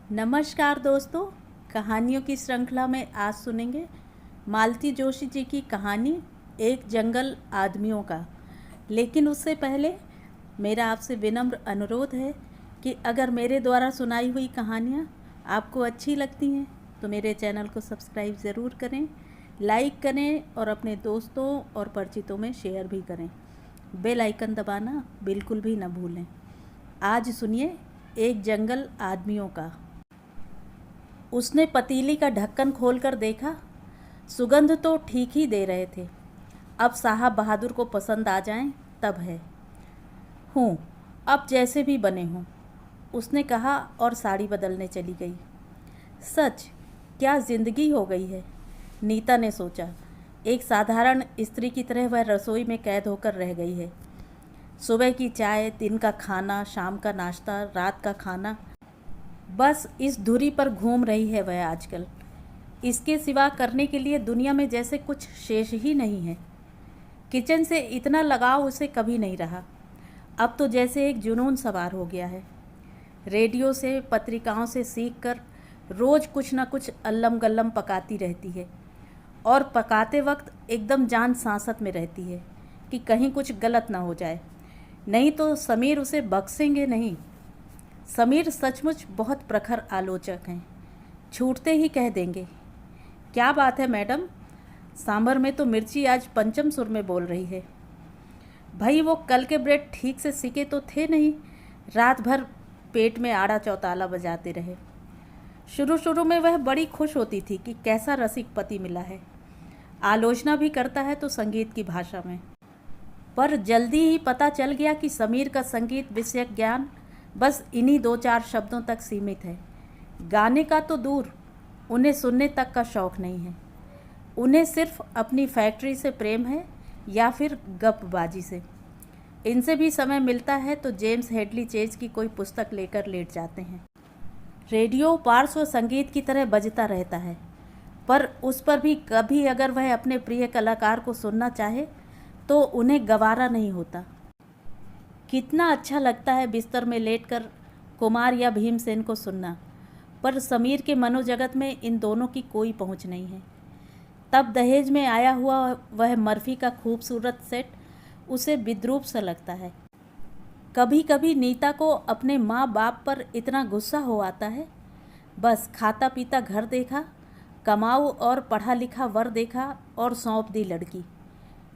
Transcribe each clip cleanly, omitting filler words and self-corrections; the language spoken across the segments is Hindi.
नमस्कार दोस्तों। कहानियों की श्रृंखला में आज सुनेंगे मालती जोशी जी की कहानी एक जंगल आदमियों का। लेकिन उससे पहले मेरा आपसे विनम्र अनुरोध है कि अगर मेरे द्वारा सुनाई हुई कहानियाँ आपको अच्छी लगती हैं तो मेरे चैनल को सब्सक्राइब ज़रूर करें, लाइक करें और अपने दोस्तों और परिचितों में शेयर भी करें। बेल आइकन दबाना बिल्कुल भी न भूलें। आज सुनिए एक जंगल आदमियों का। उसने पतीली का ढक्कन खोलकर देखा। सुगंध तो ठीक ही दे रहे थे। अब साहब बहादुर को पसंद आ जाएं तब है। हूँ, अब जैसे भी बने हों, उसने कहा और साड़ी बदलने चली गई। सच, क्या ज़िंदगी हो गई है, नीता ने सोचा। एक साधारण स्त्री की तरह वह रसोई में कैद होकर रह गई है। सुबह की चाय, दिन का खाना, शाम का नाश्ता, रात का खाना, बस इस धुरी पर घूम रही है वह आजकल। इसके सिवा करने के लिए दुनिया में जैसे कुछ शेष ही नहीं है। किचन से इतना लगाव उसे कभी नहीं रहा। अब तो जैसे एक जुनून सवार हो गया है। रेडियो से, पत्रिकाओं से सीखकर रोज़ कुछ न कुछ अल्लम गल्लम पकाती रहती है और पकाते वक्त एकदम जान सांसत में रहती है कि कहीं कुछ गलत ना हो जाए, नहीं तो समीर उसे बख्शेंगे नहीं। समीर सचमुच बहुत प्रखर आलोचक हैं। छूटते ही कह देंगे, क्या बात है मैडम, सांभर में तो मिर्ची आज पंचम सुर में बोल रही है। भाई वो कल के ब्रेड ठीक से सिके तो थे नहीं, रात भर पेट में आड़ा चौताला बजाते रहे। शुरू शुरू में वह बड़ी खुश होती थी कि कैसा रसिक पति मिला है। आलोचना भी करता है तो संगीत की भाषा में। पर जल्दी ही पता चल गया कि समीर का संगीत विषयक ज्ञान बस इन्हीं 2-4 शब्दों तक सीमित है। गाने का तो दूर, उन्हें सुनने तक का शौक़ नहीं है। उन्हें सिर्फ अपनी फैक्ट्री से प्रेम है या फिर गपबाजी से। इनसे भी समय मिलता है तो जेम्स हेडली चेज की कोई पुस्तक लेकर लेट जाते हैं। रेडियो पार्श्व संगीत की तरह बजता रहता है, पर उस पर भी कभी अगर वह अपने प्रिय कलाकार को सुनना चाहे तो उन्हें गवारा नहीं होता। कितना अच्छा लगता है बिस्तर में लेटकर कुमार या भीमसेन को सुनना, पर समीर के मनोजगत में इन दोनों की कोई पहुंच नहीं है। तब दहेज में आया हुआ वह मर्फी का खूबसूरत सेट उसे विद्रूप सा लगता है। कभी कभी नीता को अपने माँ बाप पर इतना गुस्सा हो आता है। बस खाता पीता घर देखा, कमाऊ और पढ़ा लिखा वर देखा और सौंप दी लड़की।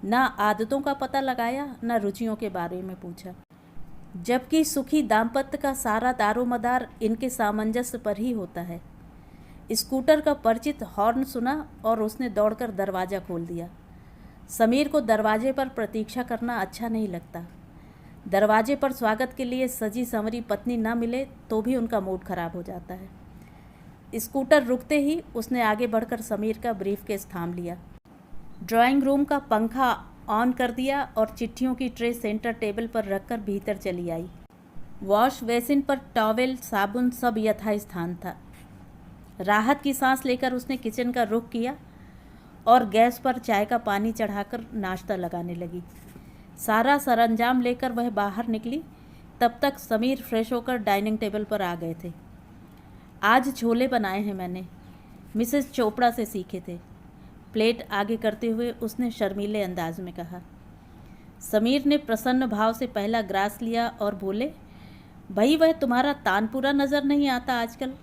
ना आदतों का पता लगाया, ना रुचियों के बारे में पूछा। जबकि सुखी दाम्पत्य का सारा दारोमदार इनके सामंजस्य पर ही होता है। स्कूटर का परिचित हॉर्न सुना और उसने दौड़कर दरवाज़ा खोल दिया। समीर को दरवाजे पर प्रतीक्षा करना अच्छा नहीं लगता। दरवाजे पर स्वागत के लिए सजी संवरी पत्नी न मिले तो भी उनका मूड खराब हो जाता है। स्कूटर रुकते ही उसने आगे बढ़कर समीर का ब्रीफकेस थाम लिया। ड्राइंग रूम का पंखा ऑन कर दिया और चिट्ठियों की ट्रे सेंटर टेबल पर रखकर भीतर चली आई। वॉश बेसिन पर टॉवेल, साबुन सब यथास्थान था। राहत की सांस लेकर उसने किचन का रुख किया और गैस पर चाय का पानी चढ़ाकर नाश्ता लगाने लगी। सारा सरंजाम लेकर वह बाहर निकली, तब तक समीर फ्रेश होकर डाइनिंग टेबल पर आ गए थे। आज छोले बनाए हैं मैंने, मिसेस चोपड़ा से सीखे थे, प्लेट आगे करते हुए उसने शर्मीले अंदाज में कहा। समीर ने प्रसन्न भाव से पहला ग्रास लिया और बोले, भाई वह तुम्हारा तानपुरा नज़र नहीं आता आजकल,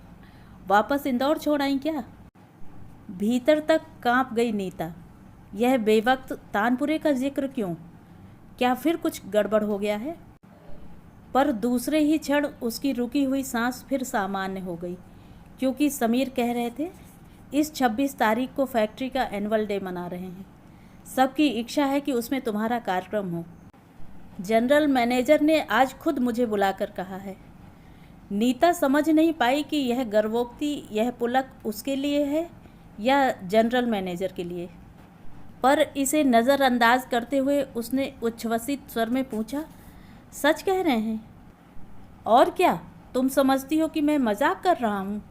वापस इंदौर छोड़ आई क्या? भीतर तक कांप गई नीता। यह बेवक्त तानपुरे का जिक्र क्यों? क्या फिर कुछ गड़बड़ हो गया है? पर दूसरे ही क्षण उसकी रुकी हुई सांस फिर सामान्य हो गई, क्योंकि समीर कह रहे थे, इस 26 तारीख को फैक्ट्री का एनुअल डे मना रहे हैं। सबकी इच्छा है कि उसमें तुम्हारा कार्यक्रम हो। जनरल मैनेजर ने आज खुद मुझे बुलाकर कहा है। नीता समझ नहीं पाई कि यह गर्वोक्ति, यह पुलक उसके लिए है या जनरल मैनेजर के लिए। पर इसे नज़रअंदाज करते हुए उसने उच्छ्वसित स्वर में पूछा, सच कह रहे हैं? और क्या, तुम समझती हो कि मैं मजाक कर रहा हूँ?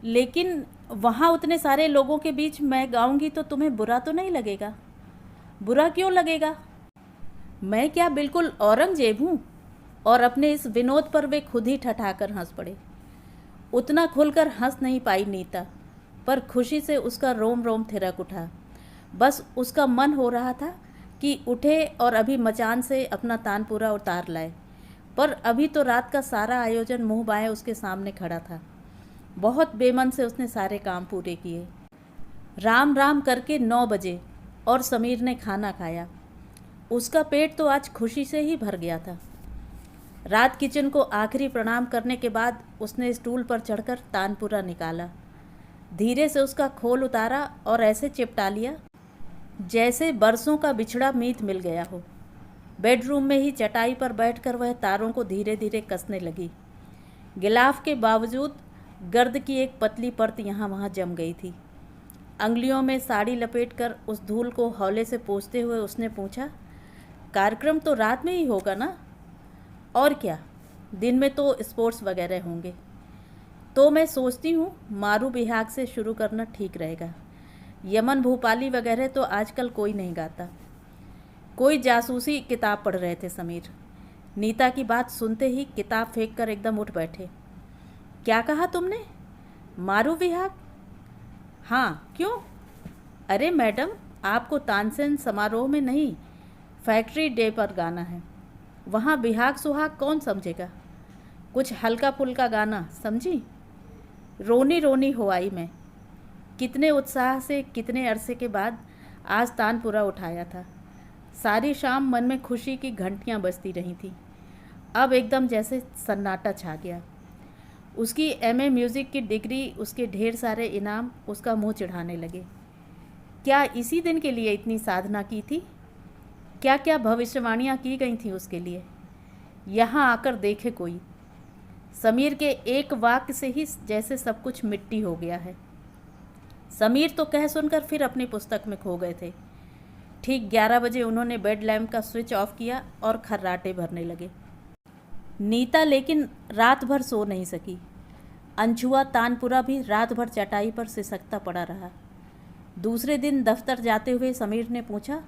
लेकिन वहाँ उतने सारे लोगों के बीच मैं गाऊंगी तो तुम्हें बुरा तो नहीं लगेगा? बुरा क्यों लगेगा? मैं क्या बिल्कुल औरंगजेब हूँ? और अपने इस विनोद पर वे खुद ही ठठाकर हंस पड़े। उतना खुलकर हंस नहीं पाई नीता, पर खुशी से उसका रोम रोम थिरक उठा। बस उसका मन हो रहा था कि उठे और अभी मचान से अपना तानपुरा उतार लाए, पर अभी तो रात का सारा आयोजन मुंह बाएं उसके सामने खड़ा था। बहुत बेमन से उसने सारे काम पूरे किए। राम राम करके 9 बजे और समीर ने खाना खाया। उसका पेट तो आज खुशी से ही भर गया था। रात किचन को आखिरी प्रणाम करने के बाद उसने स्टूल पर चढ़कर तानपुरा निकाला। धीरे से उसका खोल उतारा और ऐसे चिपटा लिया जैसे बरसों का बिछड़ा मीत मिल गया हो। बेडरूम में ही चटाई पर बैठकर वह तारों को धीरे धीरे कसने लगी। गिलाफ के बावजूद गर्द की एक पतली परत यहाँ वहाँ जम गई थी। अंगुलियों में साड़ी लपेटकर उस धूल को हौले से पोंछते हुए उसने पूछा, कार्यक्रम तो रात में ही होगा ना? और क्या, दिन में तो स्पोर्ट्स वगैरह होंगे। तो मैं सोचती हूँ मारू बिहाग से शुरू करना ठीक रहेगा। यमन भूपाली वगैरह तो आजकल कोई नहीं गाता। कोई जासूसी किताब पढ़ रहे थे समीर। नीता की बात सुनते ही किताब फेंक कर एकदम उठ बैठे। क्या कहा तुमने? मारू बिहाग? हाँ, क्यों? अरे मैडम, आपको तानसेन समारोह में नहीं, फैक्ट्री डे पर गाना है। वहाँ बिहाग सुहाग कौन समझेगा? कुछ हल्का फुल्का गाना, समझी? रोनी रोनी हो आई मैं। कितने उत्साह से कितने अरसे के बाद आज तानपुरा उठाया था। सारी शाम मन में खुशी की घंटियाँ बजती रही थी। अब एकदम जैसे सन्नाटा छा गया। उसकी एमए म्यूज़िक की डिग्री, उसके ढेर सारे इनाम उसका मुंह चिढ़ाने लगे। क्या इसी दिन के लिए इतनी साधना की थी? क्या क्या भविष्यवाणियाँ की गई थी उसके लिए? यहाँ आकर देखे कोई। समीर के एक वाक्य से ही जैसे सब कुछ मिट्टी हो गया है। समीर तो कह सुनकर फिर अपनी पुस्तक में खो गए थे। ठीक 11 बजे उन्होंने बेड लैम्प का स्विच ऑफ किया और खर्राटे भरने लगे। नीता लेकिन रात भर सो नहीं सकी। अनछुआ तानपुरा भी रात भर चटाई पर सिसकता पड़ा रहा। दूसरे दिन दफ्तर जाते हुए समीर ने पूछा,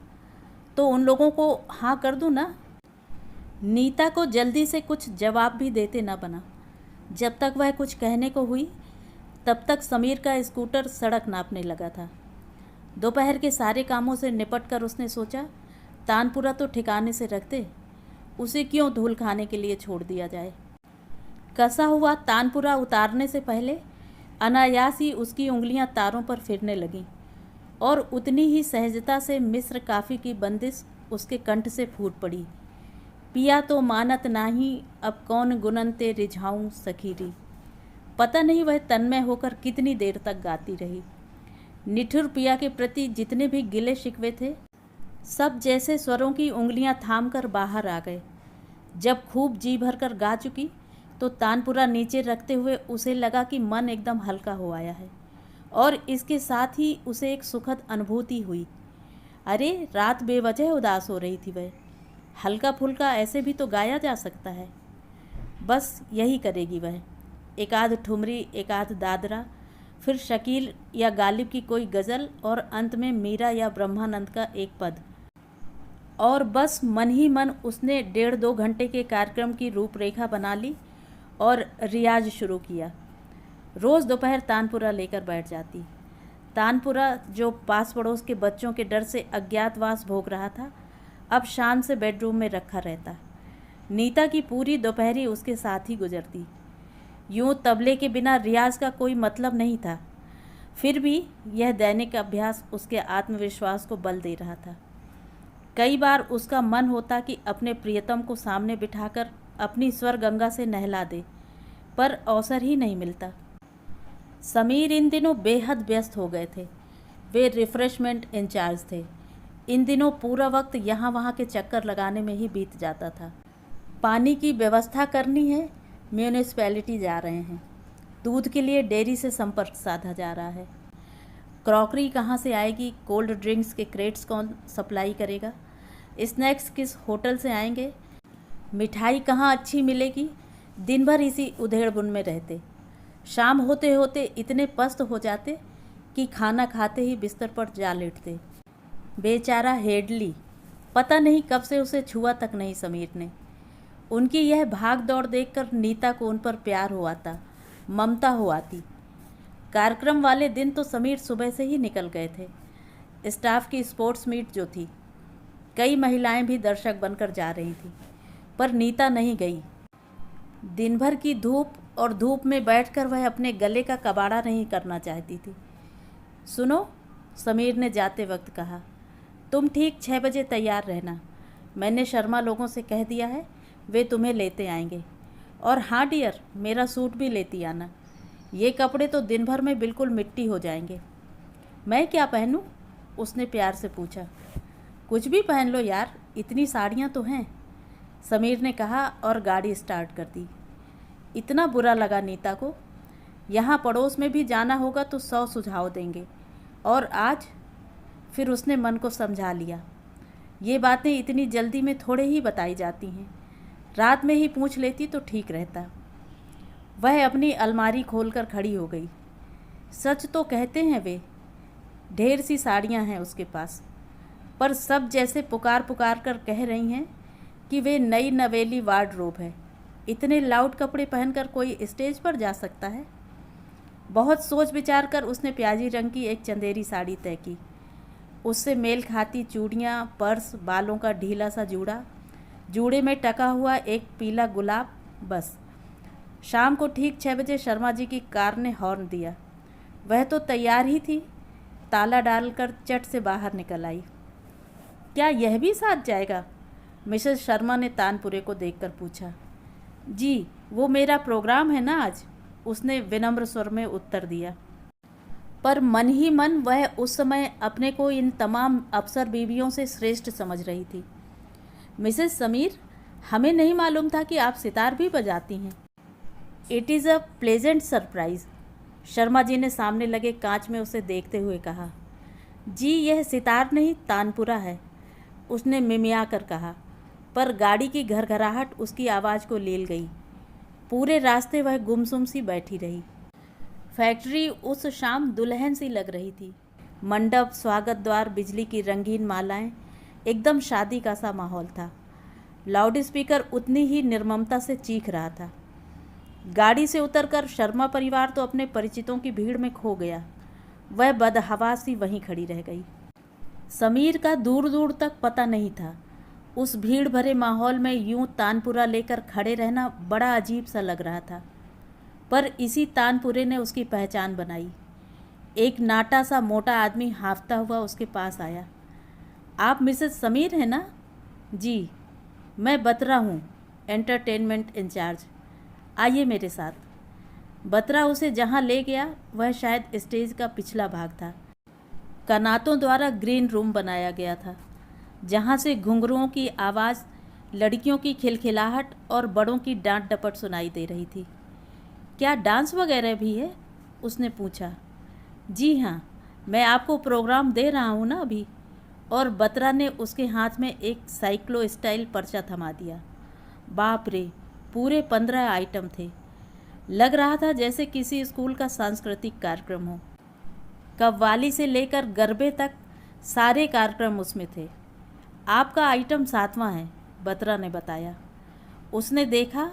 तो उन लोगों को हाँ कर दूँ ना? नीता को जल्दी से कुछ जवाब भी देते न बना। जब तक वह कुछ कहने को हुई तब तक समीर का स्कूटर सड़क नापने लगा था। दोपहर के सारे कामों से निपट कर उसने सोचा, तानपुरा तो ठिकाने से रख दे, उसे क्यों धूल खाने के लिए छोड़ दिया जाए। कसा हुआ तानपुरा उतारने से पहले अनायास ही उसकी उंगलियां तारों पर फिरने लगीं और उतनी ही सहजता से मिस्र काफ़ी की बंदिश उसके कंठ से फूट पड़ी। पिया तो मानत नाही, अब कौन गुनन ते रिझाऊं सखीरी। पता नहीं वह तन्मय होकर कितनी देर तक गाती रही। निठुर पिया के प्रति जितने भी गिले शिकवे थे, सब जैसे स्वरों की उंगलियां थामकर बाहर आ गए। जब खूब जी भरकर गा चुकी तो तानपुरा नीचे रखते हुए उसे लगा कि मन एकदम हल्का हो आया है और इसके साथ ही उसे एक सुखद अनुभूति हुई। अरे रात बेवजह उदास हो रही थी वह। हल्का फुल्का ऐसे भी तो गाया जा सकता है। बस यही करेगी वह। एक आध ठुमरी, एक आध दादरा, फिर शकील या गालिब की कोई गज़ल और अंत में मीरा या ब्रह्मानंद का एक पद। और बस मन ही मन उसने 1.5-2 घंटे के कार्यक्रम की रूपरेखा बना ली और रियाज शुरू किया। रोज़ दोपहर तानपुरा लेकर बैठ जाती। तानपुरा जो पास पड़ोस के बच्चों के डर से अज्ञातवास भोग रहा था, अब शान से बेडरूम में रखा रहता। नीता की पूरी दोपहरी उसके साथ ही गुजरती। यूँ तबले के बिना रियाज का कोई मतलब नहीं था, फिर भी यह दैनिक अभ्यास उसके आत्मविश्वास को बल दे रहा था। कई बार उसका मन होता कि अपने प्रियतम को सामने बिठाकर अपनी स्वर गंगा से नहला दे, पर अवसर ही नहीं मिलता। समीर इन दिनों बेहद व्यस्त हो गए थे। वे रिफ्रेशमेंट इंचार्ज थे। इन दिनों पूरा वक्त यहाँ वहाँ के चक्कर लगाने में ही बीत जाता था। पानी की व्यवस्था करनी है, म्यूनिसिपैलिटी जा रहे हैं। दूध के लिए डेयरी से संपर्क साधा जा रहा है। क्रॉकरी कहाँ से आएगी, कोल्ड ड्रिंक्स के क्रेट्स कौन सप्लाई करेगा, स्नैक्स किस होटल से आएंगे, मिठाई कहाँ अच्छी मिलेगी। दिन भर इसी उधेड़-बुन में रहते। शाम होते होते इतने पस्त हो जाते कि खाना खाते ही बिस्तर पर जा लेटते। बेचारा हेडली, पता नहीं कब से उसे छुआ तक नहीं समीर ने। उनकी यह भाग दौड़ देखकर नीता को उन पर प्यार हुआ था ममता हो आती। कार्यक्रम वाले दिन तो समीर सुबह से ही निकल गए थे। स्टाफ की स्पोर्ट्स मीट जो थी, कई महिलाएं भी दर्शक बनकर जा रही थी, पर नीता नहीं गई। दिन भर की धूप और धूप में बैठकर वह अपने गले का कबाड़ा नहीं करना चाहती थी। सुनो, समीर ने जाते वक्त कहा, तुम ठीक 6 बजे तैयार रहना। मैंने शर्मा लोगों से कह दिया है, वे तुम्हें लेते आएंगे। और हाँ डियर, मेरा सूट भी लेती आना। ये कपड़े तो दिन भर में बिल्कुल मिट्टी हो जाएंगे। मैं क्या पहनूं? उसने प्यार से पूछा। कुछ भी पहन लो यार, इतनी साड़ियाँ तो हैं, समीर ने कहा और गाड़ी स्टार्ट कर दी। इतना बुरा लगा नीता को। यहाँ पड़ोस में भी जाना होगा तो 100 सुझाव देंगे, और आज फिर उसने मन को समझा लिया। ये बातें इतनी जल्दी में थोड़े ही बताई जाती हैं, रात में ही पूछ लेती तो ठीक रहता। वह अपनी अलमारी खोलकर खड़ी हो गई। सच तो कहते हैं वे, ढेर सी साड़ियाँ हैं उसके पास, पर सब जैसे पुकार पुकार कर कह रही हैं कि वे नई नवेली वार्डरोब है। इतने लाउड कपड़े पहनकर कोई स्टेज पर जा सकता है? बहुत सोच विचार कर उसने प्याजी रंग की एक चंदेरी साड़ी तय की। उससे मेल खाती चूड़ियाँ, पर्स, बालों का ढीला सा जूड़ा, जूड़े में टका हुआ एक पीला गुलाब, बस। शाम को ठीक 6 बजे शर्मा जी की कार ने हॉर्न दिया। वह तो तैयार ही थी, ताला डालकर चट से बाहर निकल आई। क्या यह भी साथ जाएगा? मिसेस शर्मा ने तानपुरे को देखकर पूछा। जी, वो मेरा प्रोग्राम है ना आज, उसने विनम्र स्वर में उत्तर दिया। पर मन ही मन वह उस समय अपने को इन तमाम अफसर बीवियों से श्रेष्ठ समझ रही थी। मिसेस समीर, हमें नहीं मालूम था कि आप सितार भी बजाती हैं। It is a pleasant surprise, Sharma ji ने सामने लगे कांच में उसे देखते हुए कहा। जी, यह सितार नहीं, तानपुरा है, उसने मिमिया कर कहा, पर गाड़ी की घरघराहट उसकी आवाज़ को लील गई। पूरे रास्ते वह गुमसुम सी बैठी रही। फैक्ट्री उस शाम दुल्हन सी लग रही थी। मंडप, स्वागत द्वार, बिजली की रंगीन मालाएं, एकदम शादी का सा माहौल था। लाउड स्पीकर उतनी ही निर्ममता से चीख रहा था। गाड़ी से उतरकर शर्मा परिवार तो अपने परिचितों की भीड़ में खो गया। वह बदहवास सी वहीं खड़ी रह गई। समीर का दूर दूर तक पता नहीं था। उस भीड़ भरे माहौल में यूं तानपुरा लेकर खड़े रहना बड़ा अजीब सा लग रहा था, पर इसी तानपुरे ने उसकी पहचान बनाई। एक नाटा सा मोटा आदमी हांफता हुआ उसके पास आया। आप मिसेस समीर हैं ना? जी, मैं बत्रा हूँ, एंटरटेनमेंट इंचार्ज। आइए मेरे साथ। बत्रा उसे जहाँ ले गया वह शायद स्टेज का पिछला भाग था। कनातों द्वारा ग्रीन रूम बनाया गया था, जहाँ से घुंघरुओं की आवाज़, लड़कियों की खिलखिलाहट और बड़ों की डांट डपट सुनाई दे रही थी। क्या डांस वगैरह भी है? उसने पूछा। जी हाँ, मैं आपको प्रोग्राम दे रहा हूँ ना अभी। और बत्रा ने उसके हाथ में एक साइक्लो स्टाइल पर्चा थमा दिया। बाप रे, पूरे 15 आइटम थे। लग रहा था जैसे किसी स्कूल का सांस्कृतिक कार्यक्रम हो। कव्वाली से लेकर गरबे तक सारे कार्यक्रम उसमें थे। आपका आइटम 7वां है, बत्रा ने बताया। उसने देखा,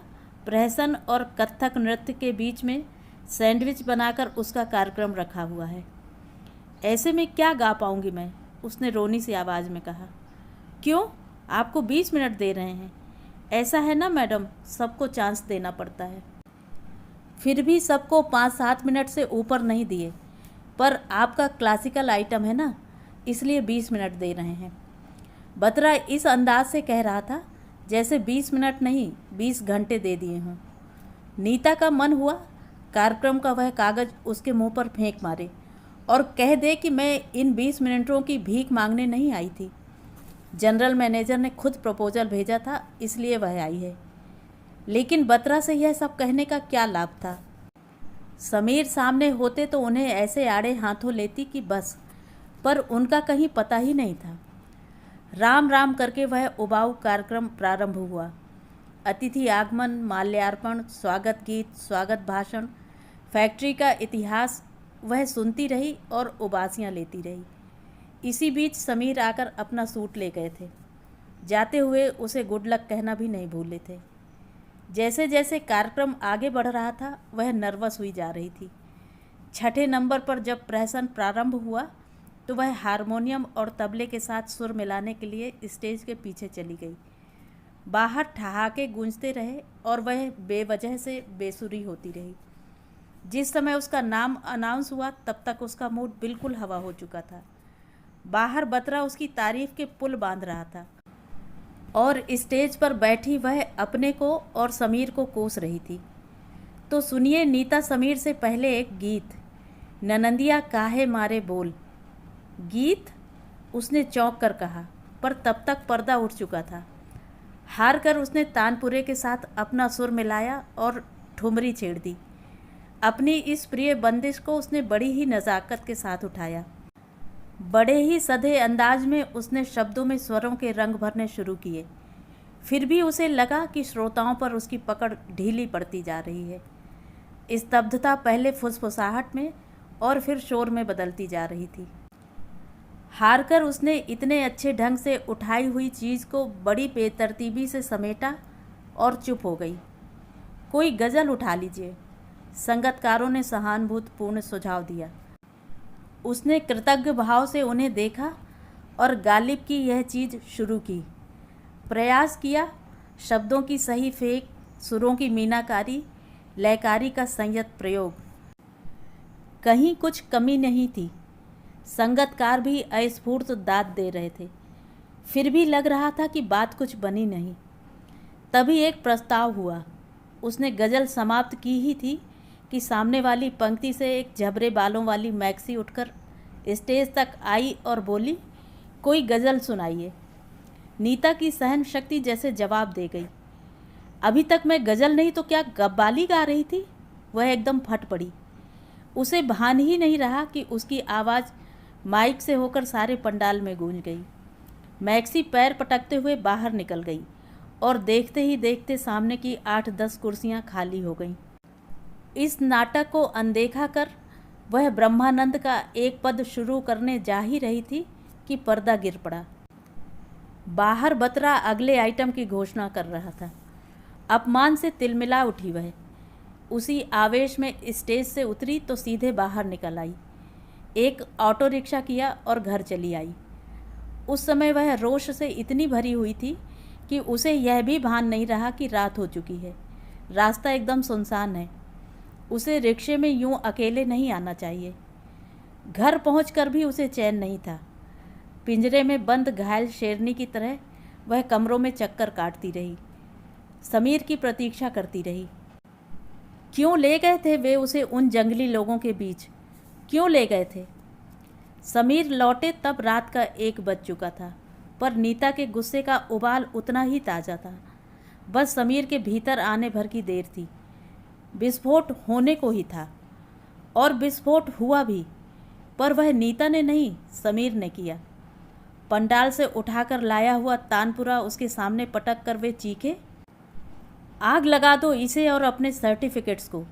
प्रहसन और कथक नृत्य के बीच में सैंडविच बनाकर उसका कार्यक्रम रखा हुआ है। ऐसे में क्या गा पाऊंगी मैं? उसने रोनी सी आवाज़ में कहा। क्यों? आपको 20 मिनट दे रहे हैं। ऐसा है ना मैडम, सबको चांस देना पड़ता है। फिर भी सबको 5-7 मिनट से ऊपर नहीं दिए, पर आपका क्लासिकल आइटम है ना, इसलिए 20 मिनट दे रहे हैं। बत्रा इस अंदाज से कह रहा था जैसे 20 मिनट नहीं 20 घंटे दे दिए हों। नीता का मन हुआ कार्यक्रम का वह कागज़ उसके मुंह पर फेंक मारे और कह दे कि मैं इन 20 मिनटों की भीख मांगने नहीं आई थी। जनरल मैनेजर ने खुद प्रपोजल भेजा था, इसलिए वह आई है। लेकिन बत्रा से यह सब कहने का क्या लाभ था? समीर सामने होते तो उन्हें ऐसे आड़े हाथों लेती कि बस, पर उनका कहीं पता ही नहीं था। राम राम करके वह उबाऊ कार्यक्रम प्रारंभ हुआ। अतिथि आगमन, माल्यार्पण, स्वागत गीत, स्वागत भाषण, फैक्ट्री का इतिहास वह सुनती रही और उबासियाँ लेती रही। इसी बीच समीर आकर अपना सूट ले गए थे। जाते हुए उसे गुड लक कहना भी नहीं भूले थे। जैसे जैसे कार्यक्रम आगे बढ़ रहा था वह नर्वस हुई जा रही थी। छठे नंबर पर जब प्रहसन प्रारंभ हुआ तो वह हारमोनियम और तबले के साथ सुर मिलाने के लिए स्टेज के पीछे चली गई। बाहर ठहाके गूंजते रहे और वह बेवजह से बेसुरी होती रही। जिस समय उसका नाम अनाउंस हुआ तब तक उसका मूड बिल्कुल हवा हो चुका था। बाहर बतरा उसकी तारीफ के पुल बांध रहा था और स्टेज पर बैठी वह अपने को और समीर को कोस रही थी। तो सुनिए नीता समीर से पहले एक गीत, ननंदिया काहे मारे बोल। गीत? उसने चौंक कर कहा, पर तब तक पर्दा उठ चुका था। हार कर उसने तानपुरे के साथ अपना सुर मिलाया और ठुमरी छेड़ दी। अपनी इस प्रिय बंदिश को उसने बड़ी ही नज़ाकत के साथ उठाया। बड़े ही सधे अंदाज में उसने शब्दों में स्वरों के रंग भरने शुरू किए। फिर भी उसे लगा कि श्रोताओं पर उसकी पकड़ ढीली पड़ती जा रही है। स्तब्धता पहले फुसफुसाहट में और फिर शोर में बदलती जा रही थी। हार कर उसने इतने अच्छे ढंग से उठाई हुई चीज़ को बड़ी बेतरतीबी से समेटा और चुप हो गई। कोई गज़ल उठा लीजिए, संगतकारों ने सहानुभूतिपूर्ण सुझाव दिया। उसने कृतज्ञ भाव से उन्हें देखा और गालिब की यह चीज़ शुरू की। प्रयास किया, शब्दों की सही फेंक, सुरों की मीनाकारी, लयकारी का संयत प्रयोग। कहीं कुछ कमी नहीं थी। संगतकार भी अस्फूर्त दाद दे रहे थे। फिर भी लग रहा था कि बात कुछ बनी नहीं। तभी एक प्रस्ताव हुआ। उसने गज़ल समाप्त की ही थी कि सामने वाली पंक्ति से एक झबरे बालों वाली मैक्सी उठकर स्टेज तक आई और बोली, कोई गज़ल सुनाइए। नीता की सहन शक्ति जैसे जवाब दे गई। अभी तक मैं गज़ल नहीं तो क्या कव्वाली गा रही थी। वह एकदम फट पड़ी। उसे भान ही नहीं रहा कि उसकी आवाज़ माइक से होकर सारे पंडाल में गूंज गई। मैक्सी पैर पटकते हुए बाहर निकल गई और देखते ही देखते सामने की 8-10 कुर्सियां खाली हो गईं। इस नाटक को अनदेखा कर वह ब्रह्मानंद का एक पद शुरू करने जा ही रही थी कि पर्दा गिर पड़ा। बाहर बतरा अगले आइटम की घोषणा कर रहा था। अपमान से तिलमिला उठी वह। उसी आवेश में स्टेज से उतरी तो सीधे बाहर निकल आई। एक ऑटो रिक्शा किया और घर चली आई। उस समय वह रोष से इतनी भरी हुई थी कि उसे यह भी भान नहीं रहा कि रात हो चुकी है। रास्ता एकदम सुनसान है। उसे रिक्शे में यूं अकेले नहीं आना चाहिए। घर पहुंचकर भी उसे चैन नहीं था। पिंजरे में बंद घायल शेरनी की तरह वह कमरों में चक्कर काटती रही, समीर की प्रतीक्षा करती रही। क्यों ले गए थे वे उसे उन जंगली लोगों के बीच? क्यों ले गए थे? समीर लौटे तब रात का 1 बज चुका था, पर नीता के गुस्से का उबाल उतना ही ताज़ा था। बस समीर के भीतर आने भर की देर थी। विस्फोट होने को ही था और विस्फोट हुआ भी, पर वह नीता ने नहीं, समीर ने किया। पंडाल से उठाकर लाया हुआ तानपुरा उसके सामने पटक कर वे चीखे, आग लगा दो इसे और अपने सर्टिफिकेट्स को।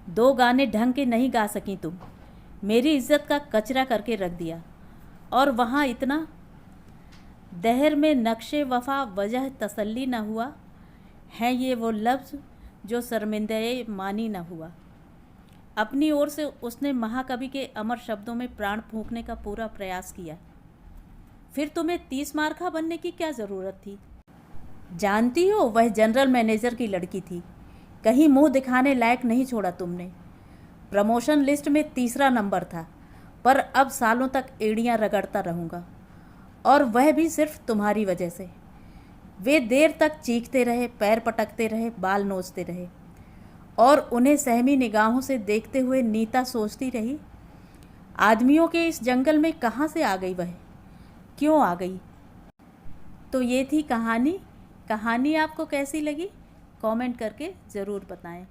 2 गाने ढंग के नहीं गा सकी तुम, मेरी इज्जत का कचरा करके रख दिया। और वहाँ इतना दहर में नक्शे वफा वजह तसल्ली न हुआ है, ये वो लफ्ज़ जो शर्मिंदे मानी न हुआ। अपनी ओर से उसने महाकवि के अमर शब्दों में प्राण फूंकने का पूरा प्रयास किया। फिर तुम्हें 30 मार्का बनने की क्या ज़रूरत थी? जानती हो, वह जनरल मैनेजर की लड़की थी। कहीं मुंह दिखाने लायक नहीं छोड़ा तुमने। प्रमोशन लिस्ट में 3रा नंबर था, पर अब सालों तक एड़ियाँ रगड़ता रहूँगा, और वह भी सिर्फ तुम्हारी वजह से। वे देर तक चीखते रहे, पैर पटकते रहे, बाल नोचते रहे, और उन्हें सहमी निगाहों से देखते हुए नीता सोचती रही, आदमियों के इस जंगल में कहाँ से आ गई वह? क्यों आ गई? तो ये थी कहानी। कहानी आपको कैसी लगी? कमेंट करके ज़रूर बताएं।